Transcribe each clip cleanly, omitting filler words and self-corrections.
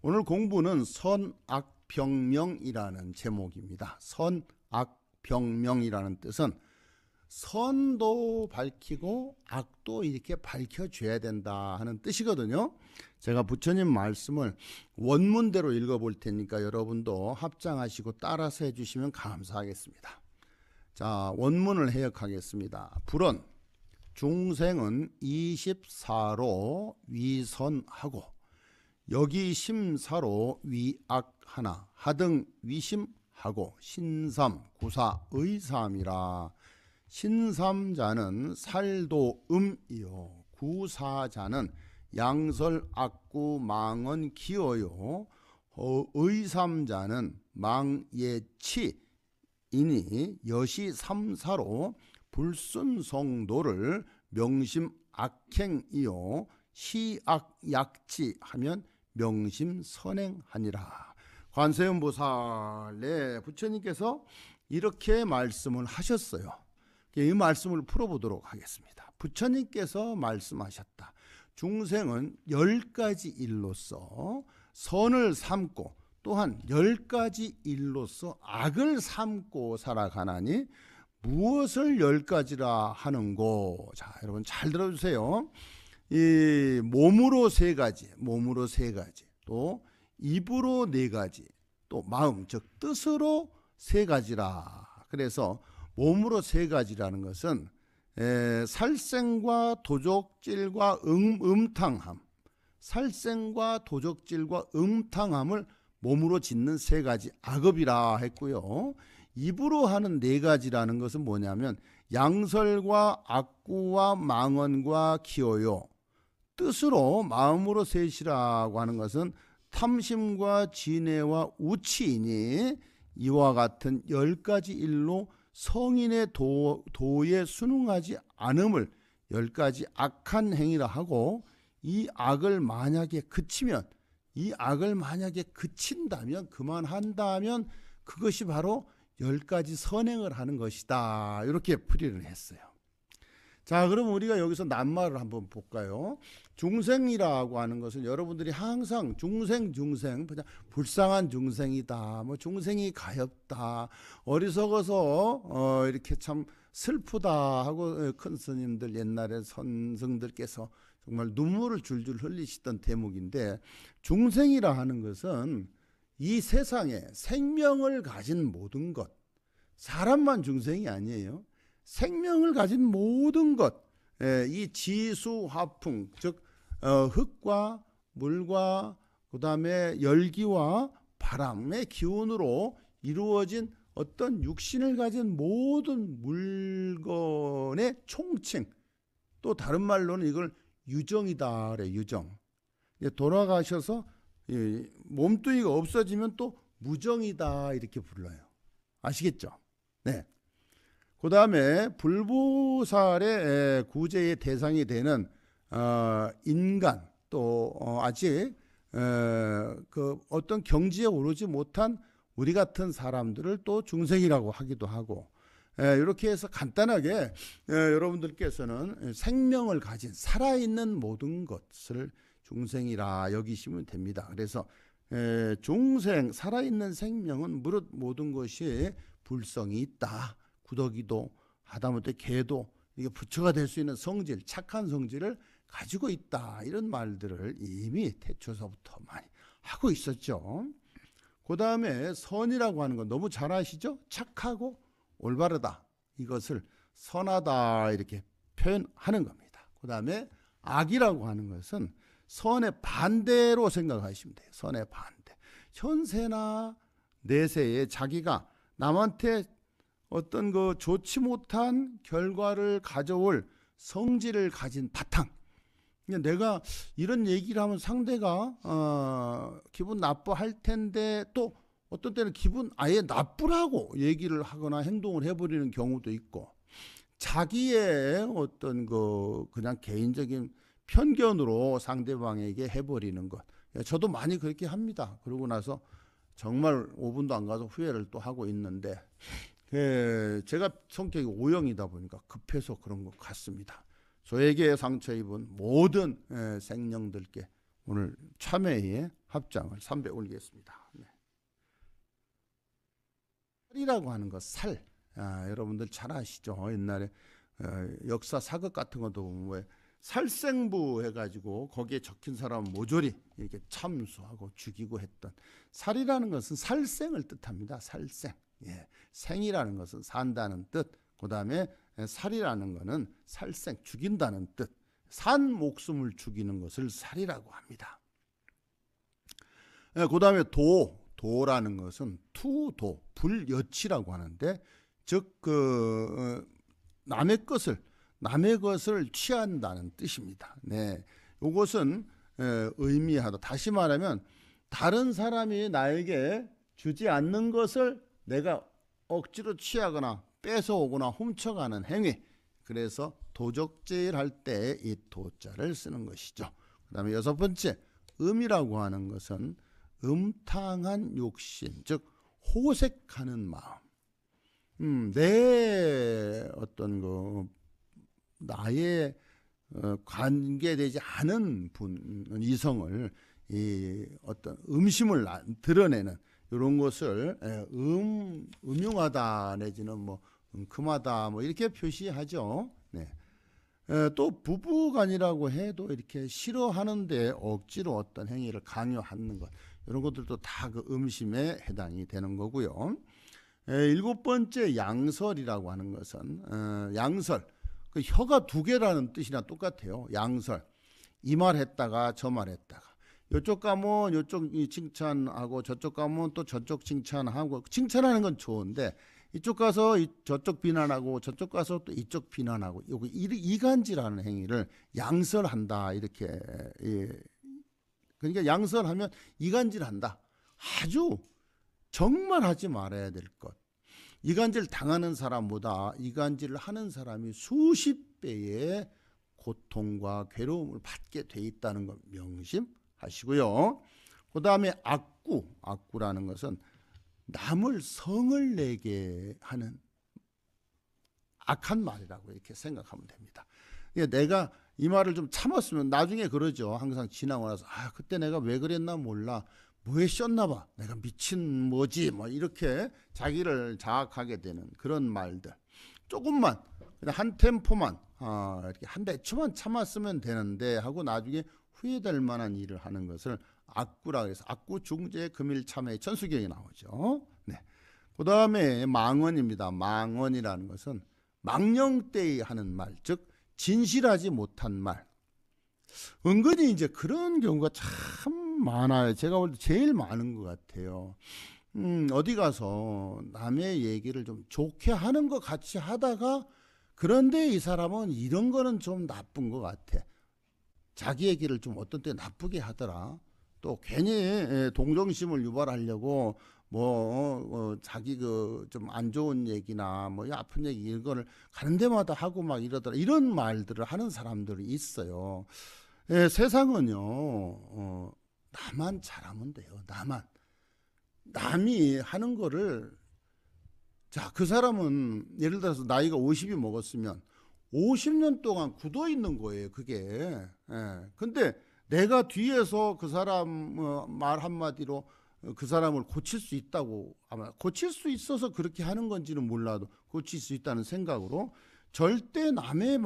오늘 공부는 선악병명이라는 제목입니다. 선악병명이라는 뜻은 선도 밝히고 악도 이렇게 밝혀줘야 된다 하는 뜻이거든요. 제가 부처님 말씀을 원문대로 읽어볼 테니까 여러분도 합장하시고 따라서 해주시면 감사하겠습니다. 자, 원문을 해역하겠습니다. 불은 중생은 24로 위선하고 여기 심사로 위악하나 하등 위심하고 신삼 구사 의삼이라. 신삼자는 살도음이요 구사자는 양설악구 망언 기어요 의삼자는 망예치이니 여시삼사로 불순성도를 명심악행이요 시악약지하면 명심선행하니라. 관세음보살 부처님께서 이렇게 말씀을 하셨어요. 이 말씀을 풀어보도록 하겠습니다. 부처님께서 말씀하셨다. 중생은 10가지 일로서 선을 삼고 또한 10가지 일로서 악을 삼고 살아가나니 무엇을 10가지라 하는고? 자, 여러분 잘 들어주세요. 이 몸으로 3가지, 또 입으로 4가지, 또 마음 즉 뜻으로 3가지라. 그래서 몸으로 3가지라는 것은 살생과 도적질과 음탕함, 살생과 도적질과 음탕함을 몸으로 짓는 3가지 악업이라 했고요. 입으로 하는 4가지라는 것은 뭐냐면 양설과 악구와 망언과 기어요. 뜻으로 마음으로 셋이라고 하는 것은 탐심과 진해와 우치이니 이와 같은 10가지 일로 성인의 도에 순응하지 않음을 10가지 악한 행위라 하고, 이 악을 만약에 그친다면 그만한다면 그것이 바로 10가지 선행을 하는 것이다. 이렇게 풀이를 했어요. 자, 그럼 우리가 여기서 낱말을 한번 볼까요? 중생이라고 하는 것은 여러분들이 항상 중생 그냥 불쌍한 중생이다, 뭐 중생이 가엾다, 어리석어서 이렇게 참 슬프다 하고 큰 스님들 옛날에 선생들께서 정말 눈물을 줄줄 흘리시던 대목인데, 중생이라 하는 것은 이 세상에 생명을 가진 모든 것, 사람만 중생이 아니에요. 생명을 가진 모든 것, 이 지수화풍, 즉 흙과 물과 그 다음에 열기와 바람의 기운으로 이루어진 어떤 육신을 가진 모든 물건의 총칭, 또 다른 말로는 이걸 유정이다 그래. 유정. 돌아가셔서 몸뚱이가 없어지면 또 무정이다 이렇게 불러요. 아시겠죠? 네. 그 다음에 불보살의 구제의 대상이 되는 인간, 또 아직 그 어떤 경지에 오르지 못한 우리 같은 사람들을 또 중생이라고 하기도 하고, 이렇게 해서 간단하게 여러분들께서는 생명을 가진 살아있는 모든 것을 중생이라 여기시면 됩니다. 그래서 중생, 살아있는 생명은 무릇 모든 것이 불성이 있다. 구더기도 하다못해 개도 이게 부처가 될 수 있는 성질, 착한 성질을 가지고 있다. 이런 말들을 이미 태초서부터 많이 하고 있었죠. 그 다음에 선이라고 하는 건 너무 잘 아시죠? 착하고 올바르다. 이것을 선하다 이렇게 표현하는 겁니다. 그 다음에 악이라고 하는 것은 선의 반대로 생각하시면 돼요. 선의 반대. 현세나 내세에 자기가 남한테 어떤 그 좋지 못한 결과를 가져올 성질을 가진 바탕. 내가 이런 얘기를 하면 상대가 기분 나빠할 텐데, 또 어떤 때는 기분 아예 나쁘라고 얘기를 하거나 행동을 해버리는 경우도 있고, 자기의 어떤 그냥 개인적인 편견으로 상대방에게 해버리는 것. 저도 많이 그렇게 합니다. 그러고 나서 정말 5분도 안 가서 후회를 또 하고 있는데, 제가 성격이 O형이다 보니까 급해서 그런 것 같습니다. 저에게 상처 입은 모든 생령들께 오늘 참회의 합장을 300 올리겠습니다. 네. 살이라고 하는 거 살. 여러분들 잘 아시죠? 옛날에 역사 사극 같은 것도 보면 왜 살생부 해가지고 거기에 적힌 사람 모조리 이렇게 참수하고 죽이고 했던 살이라는 것은 살생을 뜻합니다. 살생. 예. 생이라는 것은 산다는 뜻. 그 다음에 살이라는 것은 살생, 죽인다는 뜻. 산 목숨을 죽이는 것을 살이라고 합니다. 그 다음에 도라는 것은 투도, 불여치라고 하는데, 즉 남의 것을 취한다는 뜻입니다. 네, 이것은 의미하다. 다시 말하면 다른 사람이 나에게 주지 않는 것을 내가 억지로 취하거나 뺏어오거나 훔쳐가는 행위. 그래서 도적질할 때 이 도자를 쓰는 것이죠. 그 다음에 6번째, 음이라고 하는 것은 음탕한 욕심, 즉 호색하는 마음. 내 어떤 나의 관계되지 않은 이성을 이 어떤 음심을 드러내는 이런 것을 음흉하다 내지는 금하다 이렇게 표시하죠. 네. 또 부부간이라고 해도 이렇게 싫어하는데 억지로 어떤 행위를 강요하는 것, 이런 것들도 다 그 음심에 해당이 되는 거고요. 7번째 양설이라고 하는 것은 양설, 그 혀가 2개라는 뜻이나 똑같아요. 양설, 이 말 했다가 저 말 했다가, 이쪽 가면 이쪽 칭찬하고 저쪽 가면 또 저쪽 칭찬하고, 칭찬하는 건 좋은데 이쪽 가서 저쪽 비난하고 저쪽 가서 또 이쪽 비난하고, 요거 이간질하는 행위를 양설한다, 이렇게. 그러니까 양설하면 이간질한다. 아주 정말 하지 말아야 될 것. 이간질 당하는 사람보다 이간질을 하는 사람이 수십 배의 고통과 괴로움을 받게 돼 있다는 것 명심하시고요. 그 다음에 악구라는 것은 남을 성을 내게 하는 악한 말이라고 이렇게 생각하면 됩니다. 내가 이 말을 좀 참았으면 나중에 그러죠. 항상 지나고 나서 그때 내가 왜 그랬나 몰라, 뭐에 씌었나 봐, 내가 미친 뭐지, 이렇게 자기를 자학하게 되는 그런 말들. 조금만 그냥 한 템포만 이렇게 한 대초만 참았으면 되는데 하고 나중에 후회될 만한 일을 하는 것을 악구라 해서 악구 중재 금일 참회 천수경에 나오죠. 네. 그 다음에 망언입니다. 망언이라는 것은 망령되이 하는 말, 즉 진실하지 못한 말. 은근히 이제 그런 경우가 참 많아요. 제가 볼 때 제일 많은 것 같아요. 어디 가서 남의 얘기를 좀 좋게 하는 것 같이 하다가, 그런데 이 사람은 이런 거는 좀 나쁜 것 같아. 자기 얘기를 좀 어떤 때 나쁘게 하더라. 또 괜히 동정심을 유발하려고 자기 좀 안 좋은 얘기나 아픈 얘기 이런 거를 가는 데마다 하고 이러더라, 이런 말들을 하는 사람들이 있어요. 세상은요, 나만 잘하면 돼요. 남이 하는 거를, 자, 그 사람은 예를 들어서 나이가 50이 먹었으면 50년 동안 굳어 있는 거예요, 그게. 근데 내가 뒤에서 그 사람 말 한마디로 그 사람을 고칠 수 있다고, 아마 고칠 수 있어서 그렇게 하는 건지는 몰라도 고칠 수 있다는 생각으로 절대 남의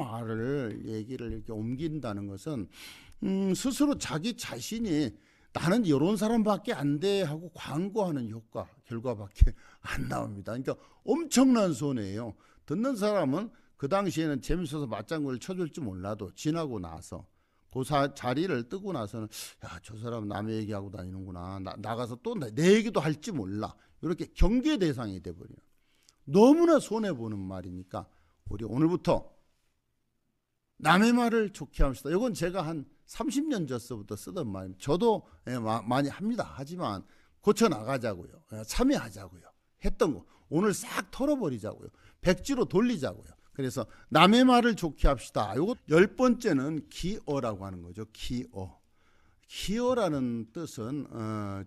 얘기를 이렇게 옮긴다는 것은 스스로 자기 자신이 나는 이런 사람밖에 안 돼 하고 광고하는 결과밖에 안 나옵니다. 그러니까 엄청난 손해예요. 듣는 사람은 그 당시에는 재밌어서 맞장구를 쳐줄지 몰라도 지나고 나서 그 자리를 뜨고 나서는 저 사람 남의 얘기하고 다니는구나, 나가서 또 내 얘기도 할지 몰라, 이렇게 경계 대상이 돼버려요. 너무나 손해보는 말이니까 우리 오늘부터 남의 말을 좋게 합시다. 이건 제가 한 30년 전서부터 쓰던 말입니다. 저도 많이 합니다. 하지만 고쳐나가자고요. 참여하자고요. 했던 거 오늘 싹 털어버리자고요. 백지로 돌리자고요. 그래서 남의 말을 좋게 합시다. 요거 10번째는 기어라고 하는 거죠. 기어라는 뜻은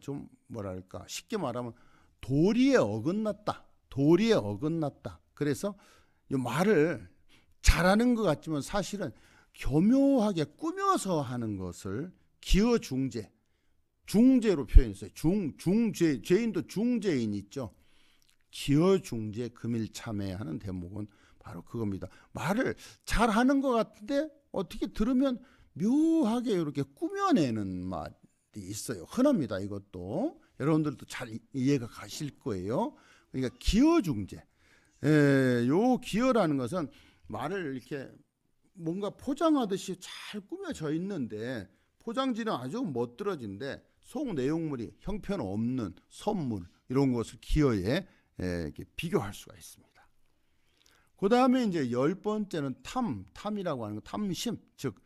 좀 뭐랄까, 쉽게 말하면 도리에 어긋났다. 그래서 이 말을 잘하는 것 같지만 사실은 교묘하게 꾸며서 하는 것을 기어중재, 중재로 표현했어요. 중죄, 죄인도 중죄인 있죠. 기어중재 금일참회하는 대목은 바로 그겁니다. 말을 잘하는 것 같은데 어떻게 들으면 묘하게 이렇게 꾸며내는 말이 있어요. 흔합니다. 이것도 여러분들도 잘 이해가 가실 거예요. 그러니까 기어중재. 요 기어라는 것은 말을 이렇게 뭔가 포장하듯이 잘 꾸며져 있는데 포장지는 아주 멋들어진데 속 내용물이 형편없는 선물 이런 것을 기어에 이렇게 비교할 수가 있습니다. 그 다음에 이제 10번째는 탐이라고 하는 거, 탐심, 즉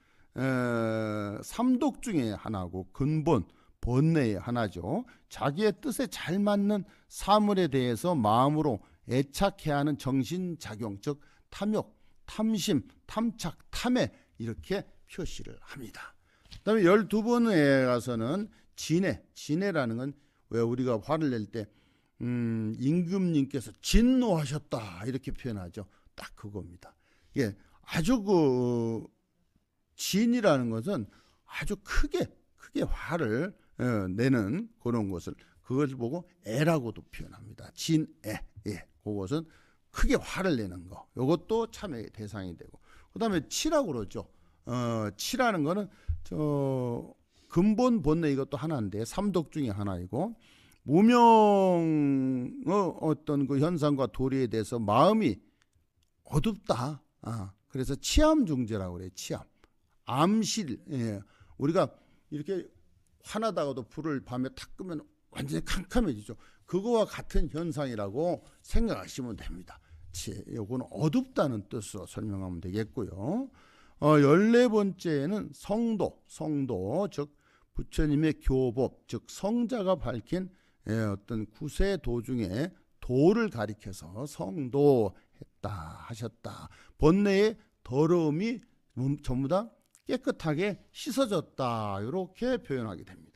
삼독 중에 하나고 근본, 본내의 하나죠. 자기의 뜻에 잘 맞는 사물에 대해서 마음으로 애착해야 하는 정신작용, 즉 탐욕, 탐심, 탐착, 탐해 이렇게 표시를 합니다. 그 다음에 12번에 가서는 진해라는 건 왜 우리가 화를 낼 때 임금님께서 진노하셨다 이렇게 표현하죠. 딱 그겁니다. 예, 아주 그 진이라는 것은 아주 크게 화를 내는 그런 것을 그것을 보고 애라고도 표현합니다. 진애, 예, 그것은 크게 화를 내는 거. 이것도 참의 대상이 되고. 그다음에 치라고 그러죠. 치라는 거는 근본 본내 이것도 하나인데 삼독 중에 하나이고 무명의 어떤 그 현상과 도리에 대해서 마음이 어둡다. 그래서 치암중재라고 그래요. 치암. 암실. 예. 우리가 이렇게 화나다가도 불을 밤에 탁 끄면 완전히 캄캄해지죠. 그거와 같은 현상이라고 생각하시면 됩니다. 요거는 어둡다는 뜻으로 설명하면 되겠고요. 14번째는 성도, 즉 부처님의 교법, 즉 성자가 밝힌 어떤 구세 도중에 도를 가리켜서 성도했다 하셨다. 본내의 더러움이 전부 다 깨끗하게 씻어졌다 이렇게 표현하게 됩니다.